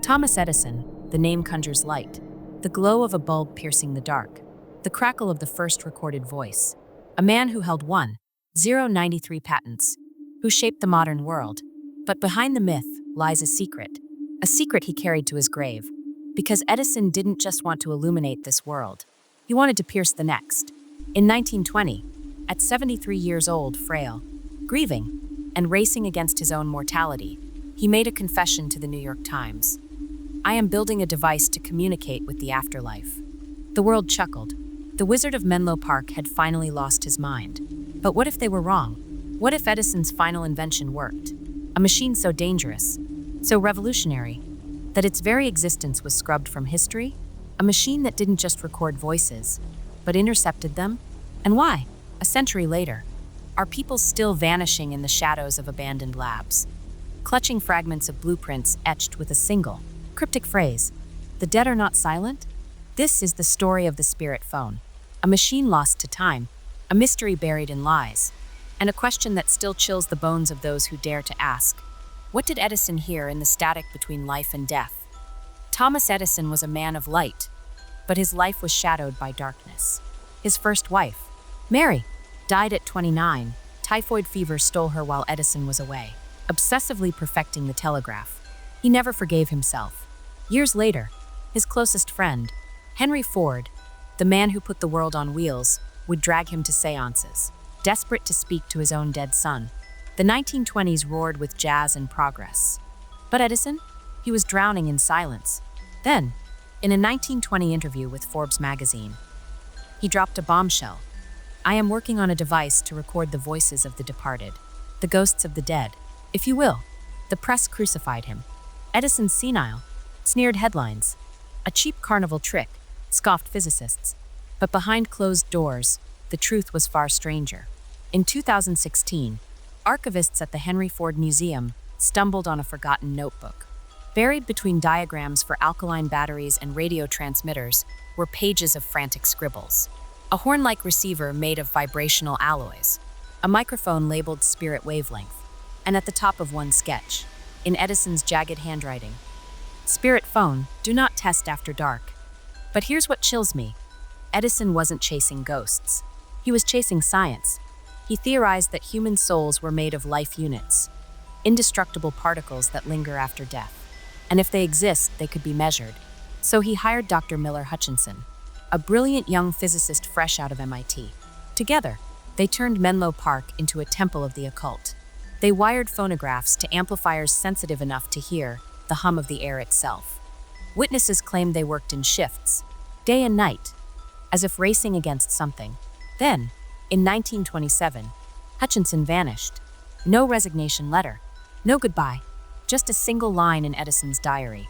Thomas Edison, the name conjures light, the glow of a bulb piercing the dark, the crackle of the first recorded voice. A man who held 1,093 patents, who shaped the modern world. But behind the myth lies a secret he carried to his grave. Because Edison didn't just want to illuminate this world, he wanted to pierce the next. In 1920, at 73 years old, frail, grieving, and racing against his own mortality, he made a confession to the New York Times. "I am building a device to communicate with the afterlife." The world chuckled. The Wizard of Menlo Park had finally lost his mind. But what if they were wrong? What if Edison's final invention worked? A machine so dangerous, so revolutionary, that its very existence was scrubbed from history? A machine that didn't just record voices, but intercepted them? And why, a century later, are people still vanishing in the shadows of abandoned labs, clutching fragments of blueprints etched with a single, cryptic phrase, "The dead are not silent"? This is the story of the spirit phone, a machine lost to time, a mystery buried in lies, and a question that still chills the bones of those who dare to ask. What did Edison hear in the static between life and death? Thomas Edison was a man of light, but his life was shadowed by darkness. His first wife, Mary, died at 29. Typhoid fever stole her while Edison was away, obsessively perfecting the telegraph. He never forgave himself. Years later, his closest friend, Henry Ford, the man who put the world on wheels, would drag him to seances, desperate to speak to his own dead son. The 1920s roared with jazz and progress. But Edison? He was drowning in silence. Then, in a 1920 interview with Forbes magazine, he dropped a bombshell. "I am working on a device to record the voices of the departed, the ghosts of the dead, if you will." The press crucified him. Edison's senile, sneered headlines. "A cheap carnival trick," scoffed physicists. But behind closed doors, the truth was far stranger. In 2016, archivists at the Henry Ford Museum stumbled on a forgotten notebook. Buried between diagrams for alkaline batteries and radio transmitters were pages of frantic scribbles. A horn-like receiver made of vibrational alloys, a microphone labeled spirit wavelength, and at the top of one sketch, in Edison's jagged handwriting, "Spirit phone, do not test after dark." But here's what chills me. Edison wasn't chasing ghosts. He was chasing science. He theorized that human souls were made of life units, indestructible particles that linger after death. And if they exist, they could be measured. So he hired Dr. Miller Hutchinson, a brilliant young physicist fresh out of MIT. Together, they turned Menlo Park into a temple of the occult. They wired phonographs to amplifiers sensitive enough to hear the hum of the air itself. Witnesses claimed they worked in shifts, day and night, as if racing against something. Then, in 1927, Hutchinson vanished. No resignation letter, no goodbye, just a single line in Edison's diary.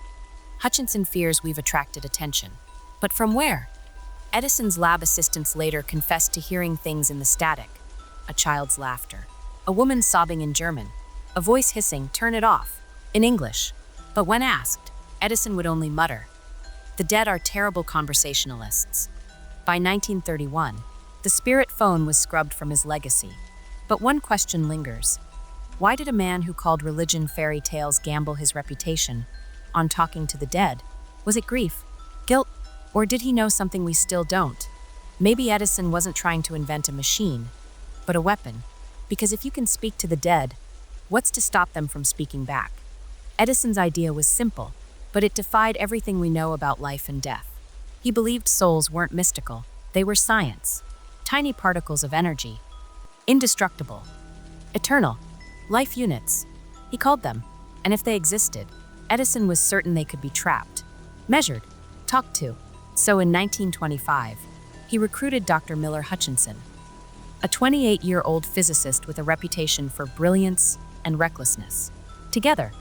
Hutchinson fears we've attracted attention. But from where? Edison's lab assistants later confessed to hearing things in the static: a child's laughter, a woman sobbing in German, a voice hissing, "Turn it off," in English. But when asked, Edison would only mutter, "The dead are terrible conversationalists." By 1931, the spirit phone was scrubbed from his legacy. But one question lingers. Why did a man who called religion fairy tales gamble his reputation on talking to the dead? Was it grief, guilt, or did he know something we still don't? Maybe Edison wasn't trying to invent a machine, but a weapon. Because if you can speak to the dead, what's to stop them from speaking back? Edison's idea was simple, but it defied everything we know about life and death. He believed souls weren't mystical, they were science. Tiny particles of energy, indestructible, eternal, life units, he called them. And if they existed, Edison was certain they could be trapped, measured, talked to. So in 1925, he recruited Dr. Miller Hutchinson, a 28-year-old physicist with a reputation for brilliance and recklessness. Together,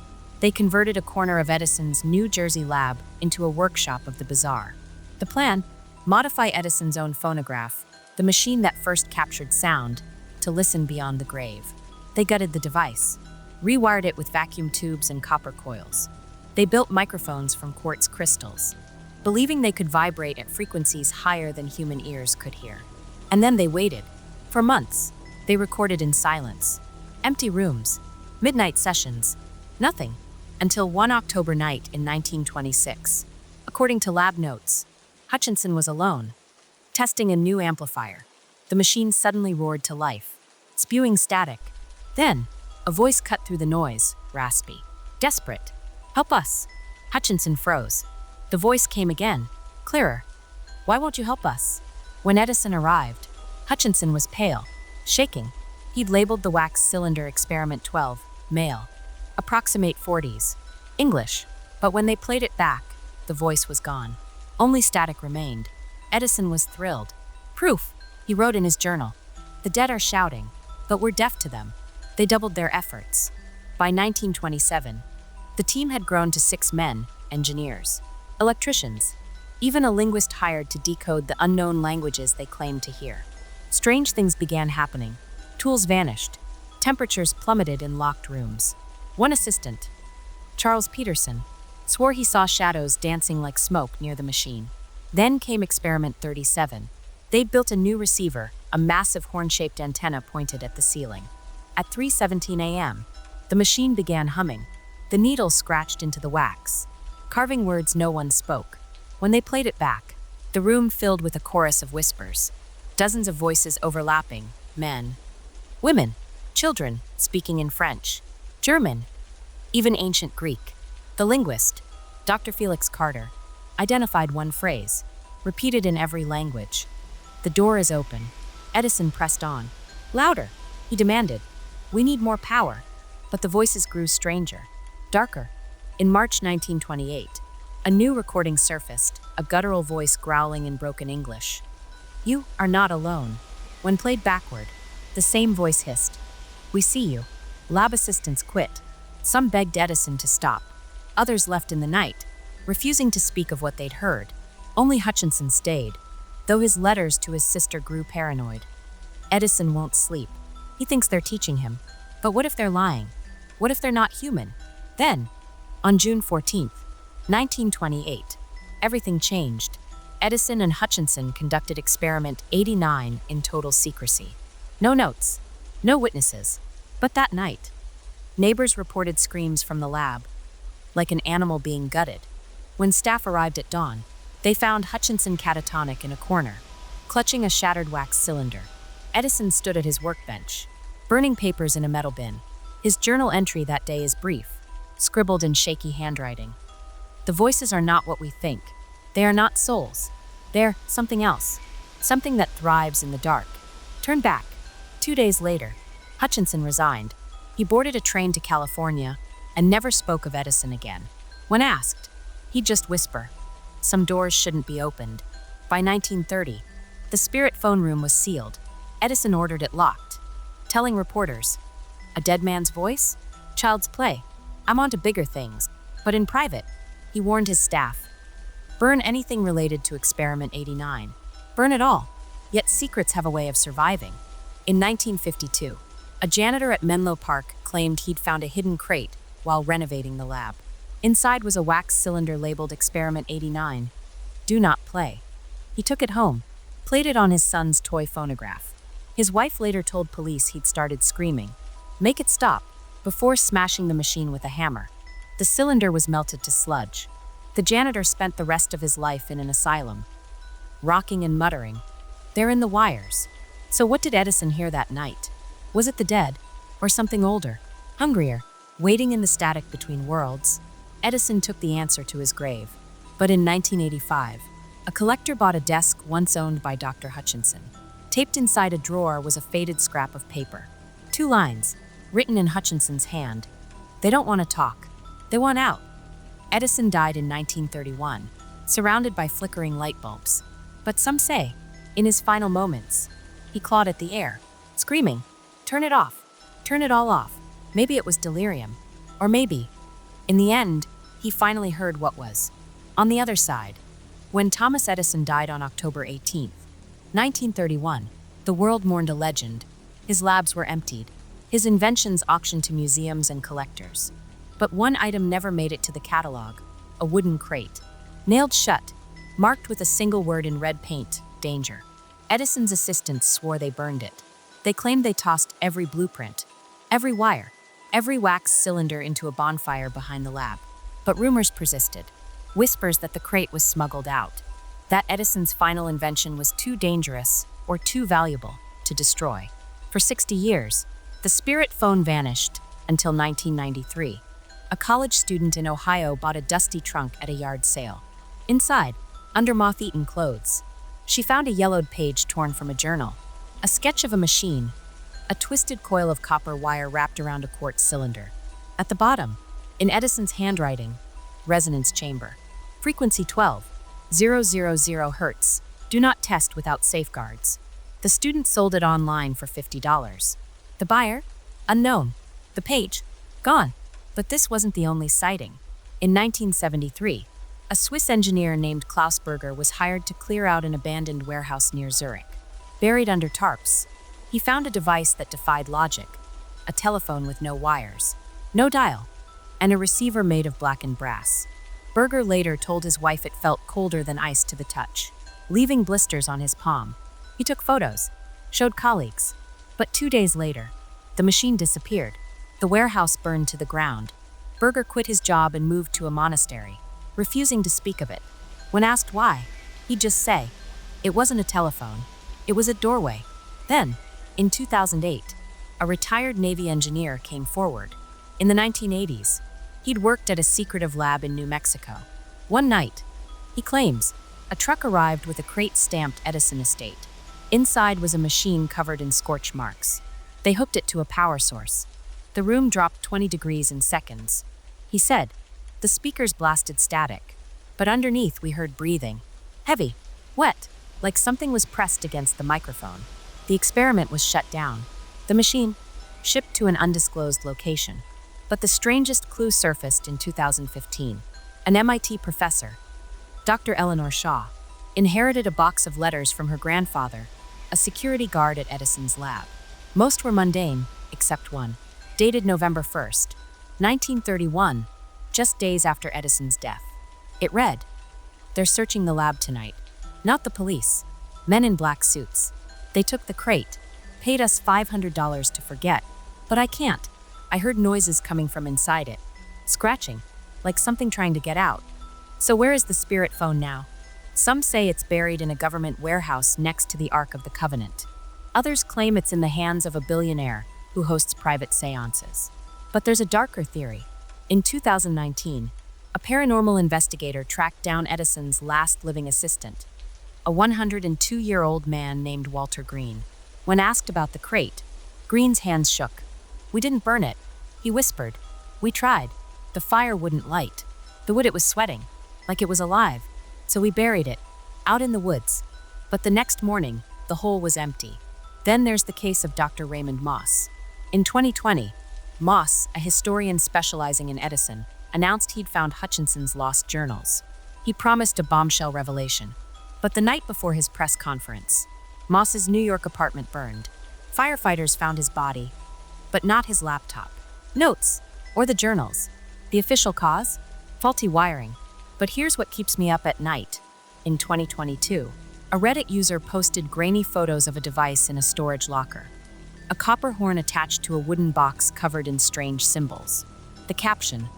they converted a corner of Edison's New Jersey lab into a workshop of the bizarre. The plan? Modify Edison's own phonograph, the machine that first captured sound, to listen beyond the grave. They gutted the device, rewired it with vacuum tubes and copper coils. They built microphones from quartz crystals, believing they could vibrate at frequencies higher than human ears could hear. And then they waited. For months, they recorded in silence. Empty rooms. Midnight sessions. Nothing. Until one October night in 1926. According to lab notes, Hutchinson was alone, testing a new amplifier. The machine suddenly roared to life, spewing static. Then, a voice cut through the noise, raspy. Desperate. Help us. Hutchinson froze. The voice came again, clearer. Why won't you help us? When Edison arrived, Hutchinson was pale, shaking. He'd labeled the wax cylinder experiment 12, male. Approximate 40s. English. But when they played it back, the voice was gone. Only static remained. Edison was thrilled. Proof, he wrote in his journal. The dead are shouting, but we're deaf to them. They doubled their efforts. By 1927, the team had grown to 6 men, engineers, electricians, even a linguist hired to decode the unknown languages they claimed to hear. Strange things began happening. Tools vanished. Temperatures plummeted in locked rooms. One assistant, Charles Peterson, swore he saw shadows dancing like smoke near the machine. Then came experiment 37. They'd built a new receiver, a massive horn-shaped antenna pointed at the ceiling. At 3:17 a.m., the machine began humming. The needle scratched into the wax, carving words no one spoke. When they played it back, the room filled with a chorus of whispers. Dozens of voices overlapping, men, women, children speaking in French, German, even ancient Greek. The linguist, Dr. Felix Carter, identified one phrase, repeated in every language. The door is open. Edison pressed on. Louder, he demanded. We need more power. But the voices grew stranger, darker. In March 1928, a new recording surfaced, a guttural voice growling in broken English. You are not alone. When played backward, the same voice hissed. We see you. Lab assistants quit. Some begged Edison to stop. Others left in the night, refusing to speak of what they'd heard. Only Hutchinson stayed, though his letters to his sister grew paranoid. Edison won't sleep. He thinks they're teaching him. But what if they're lying? What if they're not human? Then, on June 14th, 1928, everything changed. Edison and Hutchinson conducted experiment 89 in total secrecy. No notes, no witnesses. But that night, neighbors reported screams from the lab, like an animal being gutted. When staff arrived at dawn, they found Hutchinson catatonic in a corner, clutching a shattered wax cylinder. Edison stood at his workbench, burning papers in a metal bin. His journal entry that day is brief, scribbled in shaky handwriting. The voices are not what we think. They are not souls. They're something else, something that thrives in the dark. Turn back. 2 days later, Hutchinson resigned. He boarded a train to California and never spoke of Edison again. When asked, he'd just whisper, some doors shouldn't be opened. By 1930, the Spirit phone room was sealed. Edison ordered it locked, telling reporters, a dead man's voice? Child's play. I'm on to bigger things. But in private, he warned his staff, burn anything related to Experiment 89. Burn it all. Yet secrets have a way of surviving. In 1952, a janitor at Menlo Park claimed he'd found a hidden crate while renovating the lab. Inside was a wax cylinder labeled Experiment 89. Do not play. He took it home, played it on his son's toy phonograph. His wife later told police he'd started screaming, make it stop, before smashing the machine with a hammer. The cylinder was melted to sludge. The janitor spent the rest of his life in an asylum, rocking and muttering, they're in the wires. So what did Edison hear that night? Was it the dead, or something older, hungrier, waiting in the static between worlds? Edison took the answer to his grave. But in 1985, a collector bought a desk once owned by Dr. Hutchinson. Taped inside a drawer was a faded scrap of paper. 2 lines, written in Hutchinson's hand. They don't want to talk. They want out. Edison died in 1931, surrounded by flickering light bulbs. But some say, in his final moments, he clawed at the air, screaming, turn it off, turn it all off. Maybe it was delirium. Or maybe, in the end, he finally heard what was on the other side. When Thomas Edison died on October 18, 1931, the world mourned a legend. His labs were emptied, his inventions auctioned to museums and collectors. But one item never made it to the catalog, a wooden crate, nailed shut, marked with a single word in red paint, danger. Edison's assistants swore they burned it. They claimed they tossed every blueprint, Every wire, every wax cylinder into a bonfire behind the lab. But rumors persisted. Whispers that the crate was smuggled out. That Edison's final invention was too dangerous or too valuable to destroy. For 60 years, the spirit phone vanished until 1993. A college student in Ohio bought a dusty trunk at a yard sale. Inside, under moth-eaten clothes, she found a yellowed page torn from a journal, a sketch of a machine, a twisted coil of copper wire wrapped around a quartz cylinder. At the bottom, in Edison's handwriting, resonance chamber. Frequency 12,000 Hertz. Do not test without safeguards. The student sold it online for $50. The buyer? Unknown. The page? Gone. But this wasn't the only sighting. In 1973, a Swiss engineer named Klaus Berger was hired to clear out an abandoned warehouse near Zurich. Buried under tarps, he found a device that defied logic, a telephone with no wires, no dial, and a receiver made of blackened brass. Berger later told his wife it felt colder than ice to the touch, leaving blisters on his palm. He took photos, showed colleagues, but 2 days later, the machine disappeared. The warehouse burned to the ground. Berger quit his job and moved to a monastery, refusing to speak of it. When asked why, he'd just say, "It wasn't a telephone, it was a doorway." Then, in 2008, a retired Navy engineer came forward. In the 1980s, he'd worked at a secretive lab in New Mexico. One night, he claims, a truck arrived with a crate stamped Edison Estate. Inside was a machine covered in scorch marks. They hooked it to a power source. The room dropped 20 degrees in seconds. He said, the speakers blasted static, but underneath we heard breathing. Heavy, wet, like something was pressed against the microphone. The experiment was shut down. The machine shipped to an undisclosed location. But the strangest clue surfaced in 2015. An MIT professor, Dr. Eleanor Shaw, inherited a box of letters from her grandfather, a security guard at Edison's lab. Most were mundane, except one, dated November 1st, 1931, just days after Edison's death. It read, "They're searching the lab tonight. Not the police. Men in black suits. They took the crate, paid us $500 to forget, but I can't. I heard noises coming from inside it. Scratching, like something trying to get out. So where is the spirit phone now? Some say it's buried in a government warehouse next to the Ark of the Covenant. Others claim it's in the hands of a billionaire who hosts private seances. But there's a darker theory. In 2019, a paranormal investigator tracked down Edison's last living assistant, a 102-year-old man named Walter Green. When asked about the crate, Green's hands shook. "We didn't burn it," he whispered. "We tried. The fire wouldn't light. The wood, it was sweating, like it was alive. So we buried it, out in the woods. But the next morning, the hole was empty." Then there's the case of Dr. Raymond Moss. In 2020, Moss, a historian specializing in Edison, announced he'd found Hutchinson's lost journals. He promised a bombshell revelation. But the night before his press conference, Moss's New York apartment burned. Firefighters found his body, but not his laptop, notes, or the journals. The official cause? Faulty wiring. But here's what keeps me up at night. In 2022, a Reddit user posted grainy photos of a device in a storage locker. A copper horn attached to a wooden box covered in strange symbols. The caption,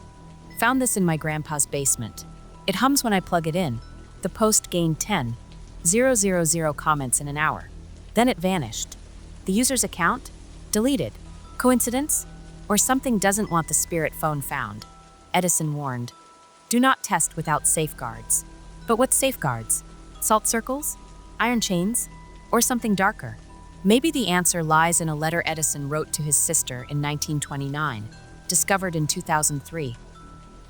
"Found this in my grandpa's basement. It hums when I plug it in." The post gained 10,000 comments in an hour. Then it vanished. The user's account? Deleted. Coincidence? Or something doesn't want the spirit phone found? Edison warned, "Do not test without safeguards." But what safeguards? Salt circles? Iron chains? Or something darker? Maybe the answer lies in a letter Edison wrote to his sister in 1929, discovered in 2003.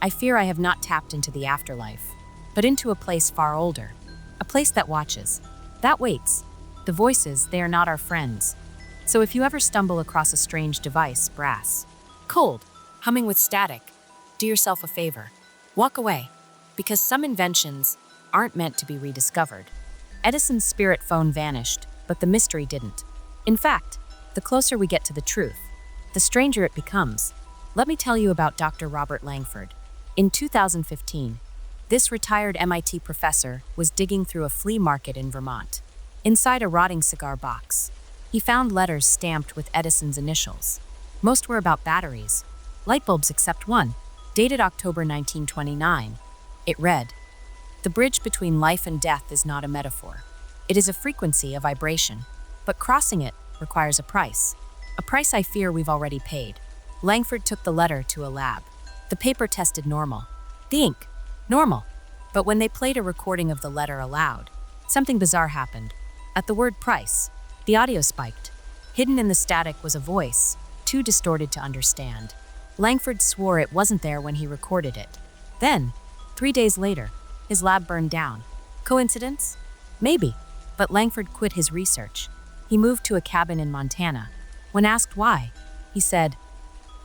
"I fear I have not tapped into the afterlife, but into a place far older, a place that watches, that waits. The voices, they are not our friends. So if you ever stumble across a strange device, brass, cold, humming with static, do yourself a favor. Walk away, because some inventions aren't meant to be rediscovered." Edison's spirit phone vanished, but the mystery didn't. In fact, the closer we get to the truth, the stranger it becomes. Let me tell you about Dr. Robert Langford. In 2015, this retired MIT professor was digging through a flea market in Vermont. Inside a rotting cigar box, he found letters stamped with Edison's initials. Most were about batteries. Light bulbs except one, dated October 1929. It read, "The bridge between life and death is not a metaphor. It is a frequency, a vibration, but crossing it requires a price I fear we've already paid." Langford took the letter to a lab. The paper tested normal. The ink, normal. But when they played a recording of the letter aloud, something bizarre happened. At the word price, the audio spiked. Hidden in the static was a voice, too distorted to understand. Langford swore it wasn't there when he recorded it. Then, 3 days later, his lab burned down. Coincidence? Maybe. But Langford quit his research. He moved to a cabin in Montana. When asked why, he said,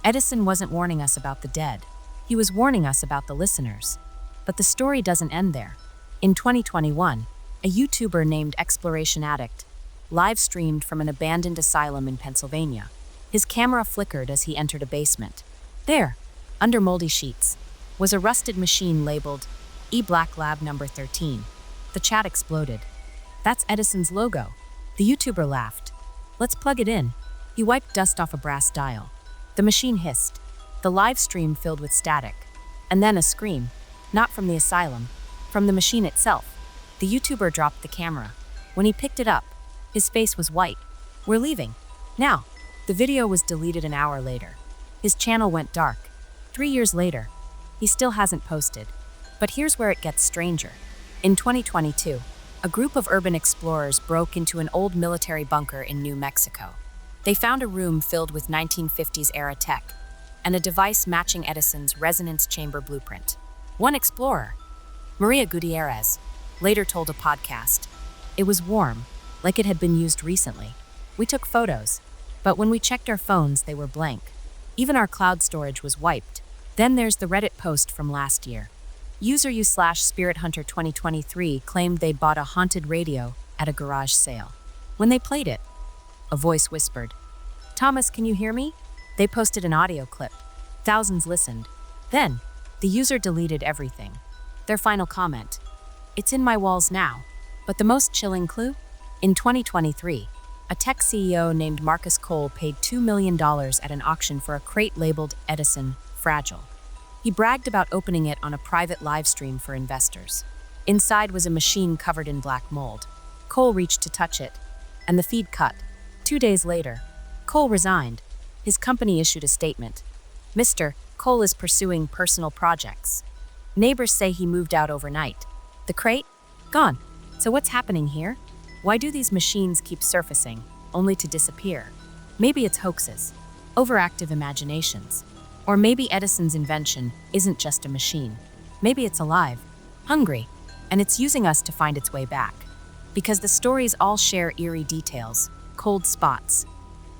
"Edison wasn't warning us about the dead. He was warning us about the listeners." But the story doesn't end there. In 2021, a YouTuber named Exploration Addict live-streamed from an abandoned asylum in Pennsylvania. His camera flickered as he entered a basement. There, under moldy sheets, was a rusted machine labeled E-Black Lab number 13. The chat exploded. "That's Edison's logo." The YouTuber laughed. "Let's plug it in." He wiped dust off a brass dial. The machine hissed. The live stream filled with static. And then a scream. Not from the asylum, from the machine itself. The YouTuber dropped the camera. When he picked it up, his face was white. "We're leaving. Now." The video was deleted an hour later. His channel went dark. 3 years later, he still hasn't posted. But here's where it gets stranger. In 2022, a group of urban explorers broke into an old military bunker in New Mexico. They found a room filled with 1950s-era tech and a device matching Edison's resonance chamber blueprint. One explorer, Maria Gutierrez, later told a podcast, "It was warm, like it had been used recently. We took photos, but when we checked our phones, they were blank. Even our cloud storage was wiped." Then there's the Reddit post from last year. User u/SpiritHunter 2023 claimed they'd bought a haunted radio at a garage sale. When they played it, a voice whispered, "Thomas, can you hear me?" They posted an audio clip. Thousands listened. Then, the user deleted everything. Their final comment, "It's in my walls now." But the most chilling clue? In 2023, a tech CEO named Marcus Cole paid $2 million at an auction for a crate labeled Edison Fragile. He bragged about opening it on a private live stream for investors. Inside was a machine covered in black mold. Cole reached to touch it, and the feed cut. 2 days later, Cole resigned. His company issued a statement. "Mr. Cole is pursuing personal projects." Neighbors say he moved out overnight. The crate? Gone. So what's happening here? Why do these machines keep surfacing, only to disappear? Maybe it's hoaxes, overactive imaginations. Or maybe Edison's invention isn't just a machine. Maybe it's alive, hungry, and it's using us to find its way back. Because the stories all share eerie details, cold spots.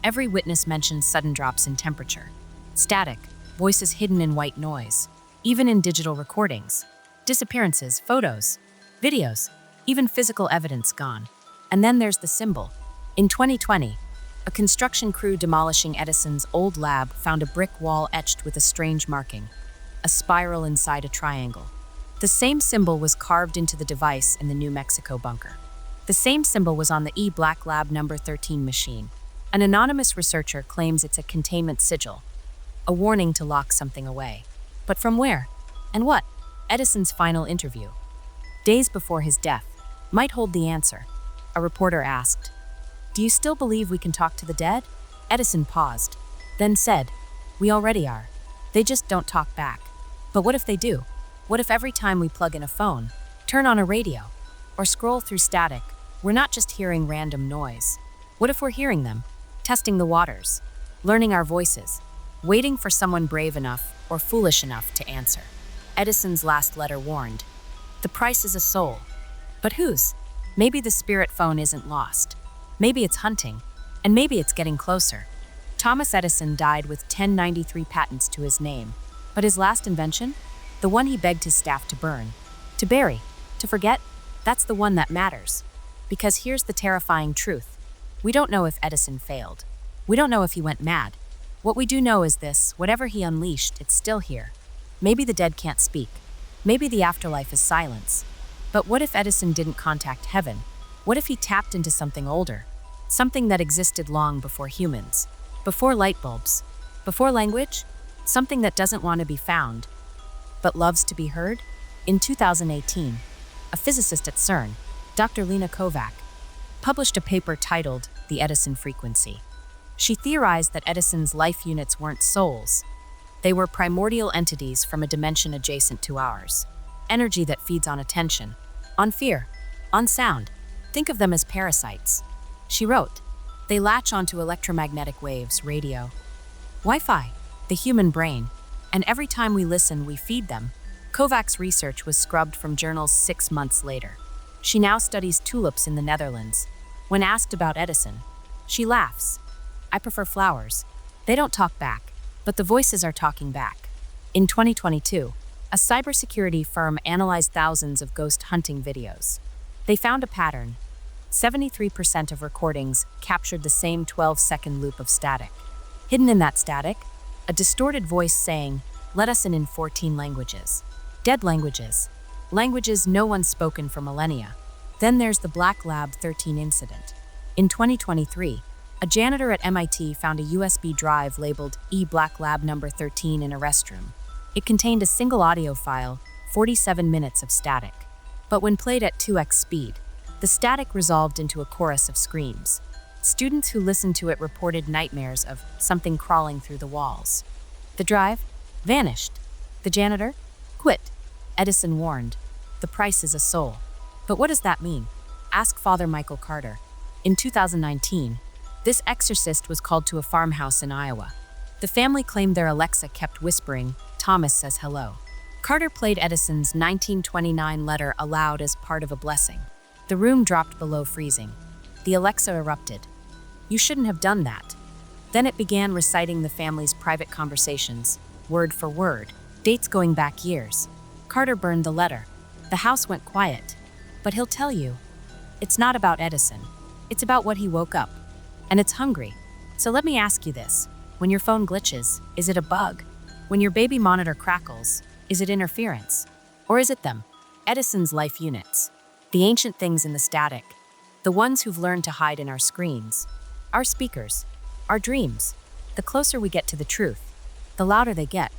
Every witness mentions sudden drops in temperature, static, voices hidden in white noise, even in digital recordings, disappearances, photos, videos, even physical evidence gone. And then there's the symbol. In 2020, a construction crew demolishing Edison's old lab found a brick wall etched with a strange marking, a spiral inside a triangle. The same symbol was carved into the device in the New Mexico bunker. The same symbol was on the E-Black Lab number 13 machine. An anonymous researcher claims it's a containment sigil, a warning to lock something away. But from where? And what? Edison's final interview, days before his death, might hold the answer. A reporter asked, "Do you still believe we can talk to the dead?" Edison paused, then said, "We already are. They just don't talk back. But what if they do? What if every time we plug in a phone, turn on a radio, or scroll through static, we're not just hearing random noise? What if we're hearing them, testing the waters, learning our voices, waiting for someone brave enough or foolish enough to answer?" Edison's last letter warned, "The price is a soul." But whose? Maybe the spirit phone isn't lost. Maybe it's hunting, and maybe it's getting closer. Thomas Edison died with 1093 patents to his name, but his last invention? The one he begged his staff to burn, to bury, to forget? That's the one that matters. Because here's the terrifying truth. We don't know if Edison failed. We don't know if he went mad. What we do know is this: whatever he unleashed, it's still here. Maybe the dead can't speak. Maybe the afterlife is silence. But what if Edison didn't contact heaven? What if he tapped into something older? Something that existed long before humans, before light bulbs, Before language, something that doesn't want to be found, but loves to be heard? In 2018, a physicist at CERN, Dr. Lena Kovac, published a paper titled The Edison Frequency. She theorized that Edison's life units weren't souls. They were primordial entities from a dimension adjacent to ours. Energy that feeds on attention, on fear, on sound. Think of them as parasites. She wrote, they latch onto electromagnetic waves, radio, Wi-Fi, the human brain, and every time we listen, we feed them. Kovac's research was scrubbed from journals 6 months later. She now studies tulips in the Netherlands. When asked about Edison, she laughs. I prefer flowers. They don't talk back, but the voices are talking back. In 2022, a cybersecurity firm analyzed thousands of ghost hunting videos. They found a pattern. 73% of recordings captured the same 12-second loop of static. Hidden in that static, a distorted voice saying, "Let us in 14 languages." Dead languages. Languages no one's spoken for millennia. Then there's the Black Lab 13 incident. In 2023, a janitor at MIT found a USB drive labeled Black Lab number 13 in a restroom. It contained a single audio file, 47 minutes of static. But when played at 2x speed, the static resolved into a chorus of screams. Students who listened to it reported nightmares of something crawling through the walls. The drive vanished. The janitor quit. Edison warned, the price is a soul. But what does that mean? Ask Father Michael Carter. In 2019, this exorcist was called to a farmhouse in Iowa. The family claimed their Alexa kept whispering, "Thomas says hello." Carter played Edison's 1929 letter aloud as part of a blessing. The room dropped below freezing. The Alexa erupted. "You shouldn't have done that." Then it began reciting the family's private conversations, word for word, dates going back years. Carter burned the letter. The house went quiet. But he'll tell you, it's not about Edison. It's about what he woke up. And it's hungry. So let me ask you this. When your phone glitches, is it a bug? When your baby monitor crackles, is it interference? Or is it them? Edison's life units. The ancient things in the static. The ones who've learned to hide in our screens. Our speakers. Our dreams. The closer we get to the truth, the louder they get.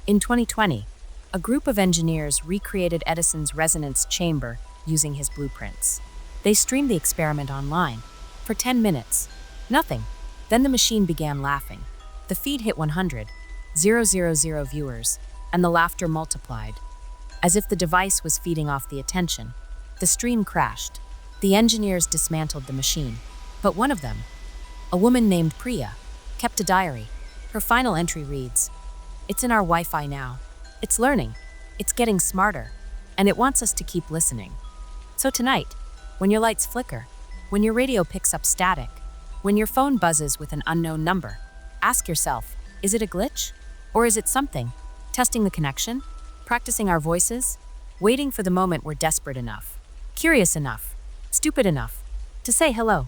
In 2020, a group of engineers recreated Edison's resonance chamber using his blueprints. They streamed the experiment online. For 10 minutes. Nothing. Then the machine began laughing. The feed hit 100,000 viewers, and the laughter multiplied. As if the device was feeding off the attention. The stream crashed. The engineers dismantled the machine. But one of them, a woman named Priya, kept a diary. Her final entry reads, "It's in our Wi-Fi now. It's learning. It's getting smarter. And it wants us to keep listening." So tonight, when your lights flicker, when your radio picks up static, when your phone buzzes with an unknown number, ask yourself, is it a glitch? Or is it something? Testing the connection? Practicing our voices? Waiting for the moment we're desperate enough, curious enough, stupid enough to say hello.